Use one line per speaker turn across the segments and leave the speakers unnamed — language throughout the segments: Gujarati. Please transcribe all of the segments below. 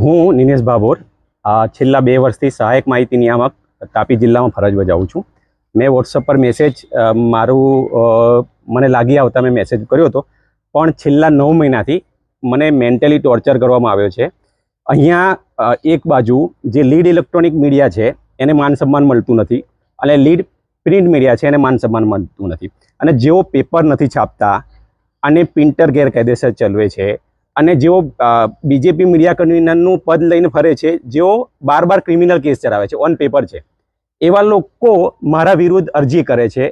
હું નિનેશ ભાભોર છેલ્લા 2 વર્ષથી સહાયક માહિતી નિયામક તાપી જિલ્લામાં ફરજ બજાવું છું. મેં વોટ્સઅપ પર મેસેજ મને લાગી આવતા મેં મેસેજ કર્યો હતો, પણ છેલ્લા 9 મહિનાથી મને મેન્ટલી ટોર્ચર કરવામાં આવ્યો છે. અહીંયા એક બાજુ જે લીડ ઇલેક્ટ્રોનિક મીડિયા છે એને માન સન્માન મળતું નથી, અને લીડ પ્રિન્ટ મીડિયા છે એને માન સન્માન મળતું નથી. અને જેઓ પેપર નથી છાપતા અને પ્રિન્ટર ગેરકાયદેસર ચલાવે છે, અને જેઓ બીજેપી મીડિયા કન્વીનરનું પદ લઈને ફરે છે, જેઓ બાર ક્રિમિનલ કેસ ચલાવે છે, ઓન પેપર છે, એવા લોકો મારા વિરુદ્ધ અરજી કરે છે.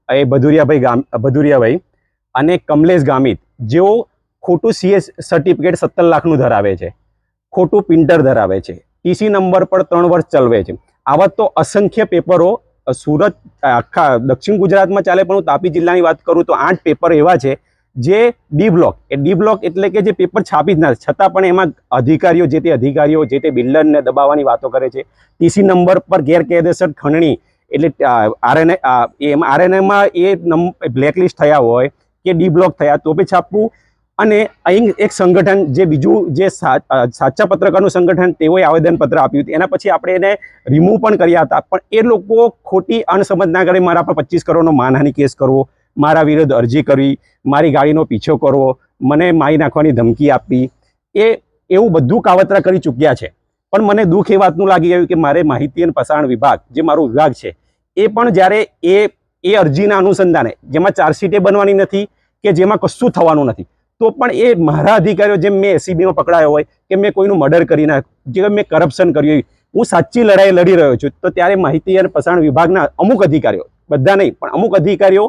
એ ભદુરિયાભાઈ અને કમલેશ ગામિત, જેઓ ખોટું CS સર્ટિફિકેટ 17 લાખનું ધરાવે છે, ખોટું પ્રિન્ટર ધરાવે છે, TC નંબર પર 3 વર્ષ ચલાવે છે. આવા તો અસંખ્ય પેપરો સુરત આખા દક્ષિણ ગુજરાતમાં ચાલે, પણ હું તાપી જિલ્લાની વાત કરું તો 8 પેપર એવા છે જે ડી બ્લોક એટલે કે જે પેપર છાપી જ ના, છતાં પણ એમાં અધિકારીઓ જે તે બિલ્ડરને દબાવવાની વાતો કરે છે. TC નંબર પર ગેરકાયદેસર ખંડણી એટલે RNA એ બ્લેકલિસ્ટ થયા હોય કે ડી બ્લોક થયા તો બી છાપવું. અને અહીં એક સંગઠન જે બીજું જે સાચા પત્રકારનું સંગઠન, તેઓએ આવેદનપત્ર આપ્યું હતું. એના પછી આપણે એને રિમૂવ પણ કર્યા હતા, પણ એ લોકો ખોટી અણસમજ ના કરે મારા પર 25 કરોડનો માનહાનિ કેસ કરવો, મારા વિરુદ્ધ અરજી કરવી, મારી ગાડીનો પીછો કરવો, મને મારી નાખવાની ધમકી આપવી, એવું બધું કાવતરા કરી ચૂક્યા છે. પણ મને દુઃખ એ વાતનું લાગી ગયું કે મારે માહિતી અને પ્રસારણ વિભાગ, જે મારો વિભાગ છે, એ પણ જ્યારે એ અરજીના અનુસંધાને જેમાં ચાર્જશીટે બનવાની નથી કે જેમાં કશું થવાનું નથી, તો પણ એ મારા અધિકારીઓ, જેમ મેં SCBમાં પકડાયો હોય કે મેં કોઈનું મર્ડર કરી નાખ્યું, જે મેં કરપ્શન કર્યું, હું સાચી લડાઈ લડી રહ્યો છું, તો ત્યારે માહિતી અને પ્રસારણ વિભાગના અમુક અધિકારીઓ, બધા નહીં પણ અમુક અધિકારીઓ,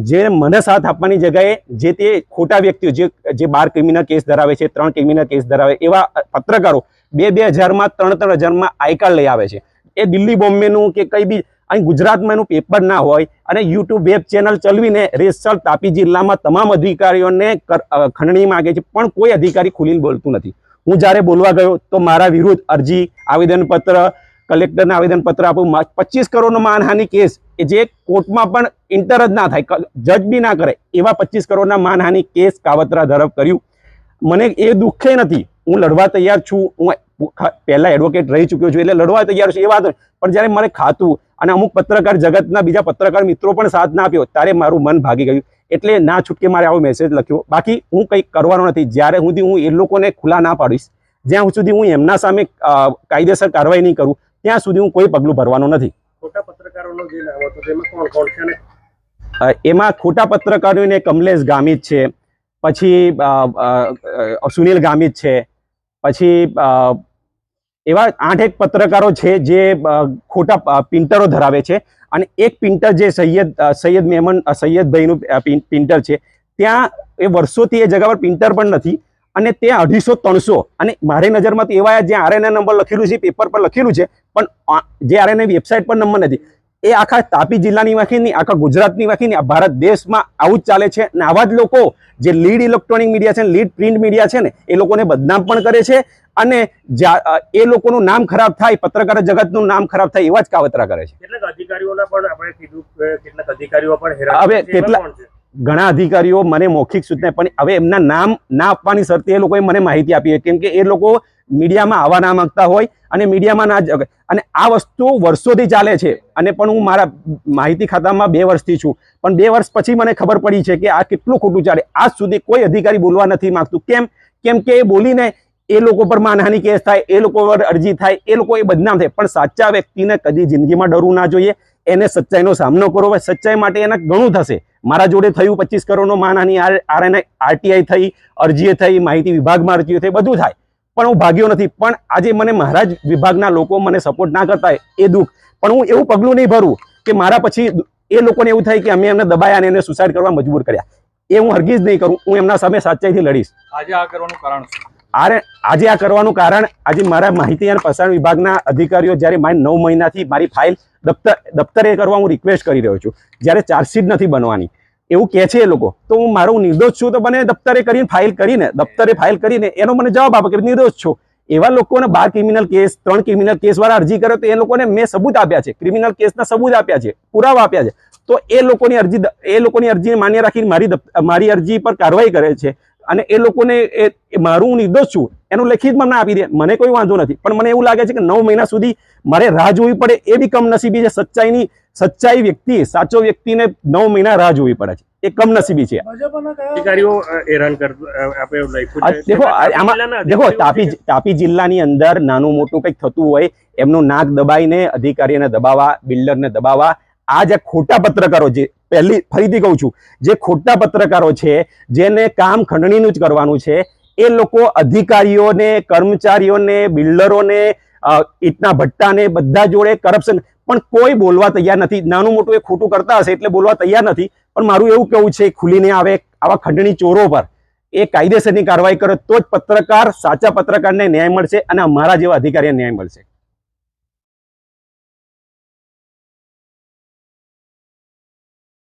જે મને સાથ આપવાની જગ્યાએ જે તે ખોટા વ્યક્તિઓ, જે 12 ક્રિમિનલ કેસ ધરાવે છે, 3 ક્રિમિનલ કેસ ધરાવે, એવા પત્રકારો 2,000માં 3,000માં આઈ કાર્ડ લઈ આવે છે. એ દિલ્હી બોમ્બેનું કે કંઈ બી અહીં ગુજરાતમાં એનું પેપર ના હોય, અને YouTube વેબ ચેનલ ચલાવીને રેસલ તાપી જિલ્લામાં તમામ અધિકારીઓને ખંડણી માગે છે, પણ કોઈ અધિકારી ખુલીને બોલતું નથી. હું જ્યારે બોલવા ગયો તો મારા વિરુદ્ધ અરજી, આવેદનપત્ર, કલેક્ટરને આવેદનપત્ર આપું, 25 કરોડનો માનહાનિ કેસ, જે કોર્ટમાં પણ ઇન્ટર જ ના થાય, જજ બી ના કરે, એવા 25 કરોડના માનહાનિ કેસ કાવતરા ધરપ કર્યું. મને એ દુઃખે નથી, હું લડવા તૈયાર છું. હું પહેલા એડવોકેટ રહી ચૂક્યો છું, એટલે લડવા તૈયાર છું, એ વાત. પણ જ્યારે મને ખાતું અને અમુક પત્રકાર જગતના બીજા પત્રકાર મિત્રો પણ સાથ ના આપ્યો, ત્યારે મારું મન ભાગી ગયું. એટલે ના છૂટકે મારે આવો મેસેજ લખ્યો. બાકી હું કંઈક કરવાનો નથી. જ્યારે સુધી હું એ લોકોને ખુલ્લા ના પાડીશ, જ્યાં સુધી હું એમના સામે કાયદેસર કાર્યવાહી નહીં કરું, ત્યાં સુધી હું કોઈ પગલું ભરવાનો નથી.
ખોટા પત્રકારોનો જે નામ હતો તેમાં કોણ છે?
એમાં ખોટા પત્રકારોને કમલેશ ગામિત છે, પછી સુનિલ ગામિત છે, પછી એવા 8 પત્રકારો છે જે ખોટા પ્રિન્ટરો ધરાવે છે. અને એક પ્રિન્ટર જે સૈયદભાઈનું પ્રિન્ટર છે, ત્યાં એ વર્ષોથી એ જગ્યા પર પ્રિન્ટર પણ નથી, અને તે 250-300, અને મારી નજરમાં તો એવા જ્યાં RNA નંબર લખેલું છે, પેપર પર લખેલું છે, પણ જે RNA વેબસાઇટ પર નંબર નથી. એ આખા તાપી જિલ્લાની વાંખી નહીં, આખા ગુજરાતની વાંખી નહીં, આ ભારત દેશમાં આવું જ ચાલે છે. અને આવા જ લોકો જે લીડ ઇલેક્ટ્રોનિક મીડિયા છે, લીડ પ્રિન્ટ મીડિયા છે ને, એ લોકોને બદનામ પણ કરે છે, અને એ લોકોનું નામ ખરાબ થાય, પત્રકાર જગતનું નામ ખરાબ થાય, એવા જ કાવતરા કરે છે.
કેટલાક અધિકારીઓના પણ આપણે કીધું, કેટલાક અધિકારીઓ પણ હેરાન.
હવે ઘણા અધિકારીઓ મને મૌખિક સૂચના, પણ હવે એમના નામ ના આપવાની શરતે એ લોકોએ મને માહિતી આપી, કેમ કે એ લોકો મીડિયામાં આવવા ના માંગતા હોય, અને મીડિયામાં ના, અને આ વસ્તુ વર્ષોથી ચાલે છે. અને પણ હું મારા માહિતી ખાતામાં 2 વર્ષથી છું, પણ 2 વર્ષ પછી મને ખબર પડી છે કે આ કેટલું ખોટું ચાલે. આજ સુધી કોઈ અધિકારી બોલવા નથી માંગતું. કેમ કે એ બોલીને એ લોકો પર માનહાનિ કેસ થાય, એ લોકો પર અરજી થાય, એ લોકો એ બદનામ થાય. પણ સાચા વ્યક્તિને કદી જિંદગીમાં ડરવું ના જોઈએ. એને સચ્ચાઈનો સામનો કરવો. સચ્ચાઈ માટે એને ઘણું થશે. મારા જોડે થયું 25 કરોડનો માનહાનિ, RTI થઈ, અરજીએ થઈ, માહિતી વિભાગમાં અરજીઓ થઈ, બધું થાય, પણ હું ભાગ્યો નથી. પણ આજે મને મારા જ વિભાગના લોકો મને સપોર્ટ ના કરતા એ દુઃખ. પણ હું એવું પગલું નહીં ભરું કે મારા પછી એ લોકોને એવું થાય કે અમે એમને દબાયા અને એને સુસાઇડ કરવા મજબૂર કર્યા. એ હું હરગીજ નહીં કરું. હું એમના સામે સચ્ચાઈથી લડીશ.
આજે આ કરવાનું કારણ શું?
આજે આ કરવાનું કારણ, આજે મારા માહિતી અને પ્રસારણ વિભાગના અધિકારીઓ જ્યારે મારી 9 મહિનાથી મારી ફાઇલ દફતરે કરવા હું રિક્વેસ્ટ કરી રહ્યો છું, જ્યારે ચાર્જશીટ નથી બનવાની એવું કહે છે એ લોકો, તો હું મારું નિર્દોષ છું, તો મને દફતરે કરીને ફાઇલ કરીને એનો મને જવાબ આપો કે નિર્દોષ છો. એવા લોકોને 12 ક્રિમિનલ કેસ, 3 ક્રિમિનલ કેસ વાળા અરજી કરે, તો એ લોકોને મેં સબૂત આપ્યા છે, ક્રિમિનલ કેસના સબૂત આપ્યા છે, પુરાવા આપ્યા છે. તો એ લોકોની અરજીને માન્ય રાખીને મારી અરજી પર કાર્યવાહી કરે છે. અને એ લોકોને મારું હું નિર્દોષ છું એનું લેખિતમાં મને આપી દે, મને કોઈ વાંધો નથી. પણ મને એવું લાગે છે કે 9 મહિના સુધી મારે રાહ જોવી પડે એ બી કમનસીબી છે. સચ્ચાઈ વ્યક્તિ, સાચો વ્યક્તિને 9 મહિના રાહ જોવી પડે છે, એ કમનસીબી છે.
અધિકારીઓ હેરાન આપણે લખ્યું છે.
દેખો આમાં દેખો તાપી જિલ્લાની અંદર નાનું મોટું કંઈક થતું હોય એમનું નાક દબાઈને અધિકારીને દબાવવા, બિલ્ડરને દબાવવા, આ જે ખોટા પત્રકારો, જે ફરીથી કહું છું, જે ખોટા પત્રકારો છે જેને કામ ખંડણીનું જ કરવાનું છે, એ લોકો અધિકારીઓને, કર્મચારીઓને, બિલ્ડરોને, ઈટના ભટ્ટાને બધા જોડે કરપ્શન, પણ કોઈ બોલવા તૈયાર નથી. નાનું મોટું એ ખોટું કરતા હશે એટલે બોલવા તૈયાર નથી. પણ મારું એવું કહેવું છે, ખુલીને આવે આવા ખંડણી ચોરો પર એ કાયદેસરની કાર્યવાહી કરે તો જ પત્રકાર, સાચા પત્રકારને ન્યાય મળશે અને અમારા જેવા અધિકારીને ન્યાય મળશે.